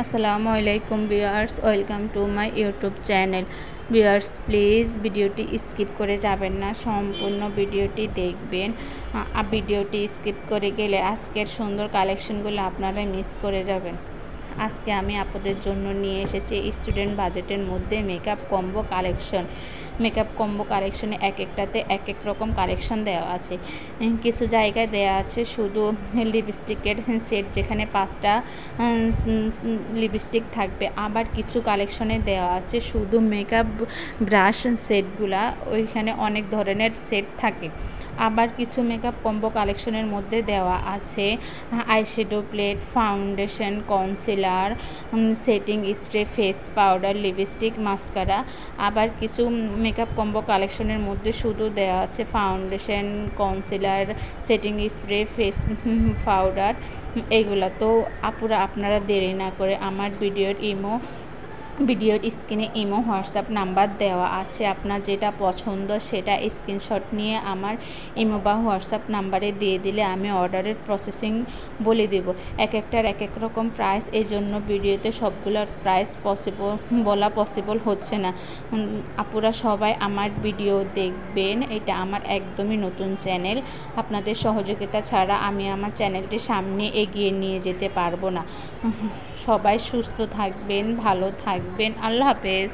আসসালামু আলাইকুম viewers, welcome to my YouTube channel. Viewers, please ভিডিওটি স্কিপ করে যাবেন না, সম্পূর্ণ ভিডিওটি দেখবেন। ভিডিওটি স্কিপ করে গেলে আজকের সুন্দর কালেকশনগুলো আপনারা মিস করে যাবেন। আজকে আমি আপনাদের জন্য নিয়ে এসেছি স্টুডেন্ট বাজেটের মধ্যে makeup combo collection. Makeup combo কালেকশনে এক একটাতে এক এক রকম কালেকশন দেওয়া আছে। কিছু জায়গায় দেওয়া আছে শুধু লিপস্টিকের সেট, যেখানে 5টা লিপস্টিক থাকবে। আবার কিছু কালেকশনে দেওয়া আছে শুধু মেকআপ ব্রাশ সেটগুলা, ওইখানে অনেক ধরনের সেট থাকে। আবার কিছু মেকআপ কম্বো কালেকশনের মধ্যে দেওয়া আছে eyeshadow plate, foundation, concealer, setting spray, face powder, lipstick, mascara. আবার কিছু মেকআপ কম্বো কালেকশনের মধ্যে শুধু দেওয়া আছে foundation, concealer, setting spray, face powder, এইগুলা। তো আপনারা দেরি না করে আমার ভিডিওর স্ক্রিনে ইমো হোয়াটসঅ্যাপ নাম্বার দেওয়া আছে। আপনার যেটা পছন্দ সেটা স্ক্রিনশট নিয়ে আমার ইমো বা হোয়াটসঅ্যাপ নাম্বারে দিয়ে দিলে আমি অর্ডারের প্রসেসিং বলে দেব। এক একটার এক এক রকম প্রাইস, এই জন্য ভিডিওতে সবগুলোর প্রাইস বলা পসিবল হচ্ছে না। আপুরা সবাই আমার ভিডিও দেখবেন, এটা আমার একদমই নতুন চ্যানেল। আপনাদের সহযোগিতা ছাড়া আমি আমার চ্যানেলটি সামনে এগিয়ে নিয়ে যেতে পারবো না। সবাই সুস্থ থাকবেন, ভালো থাকবেন। আল্লাহ হাফেজ।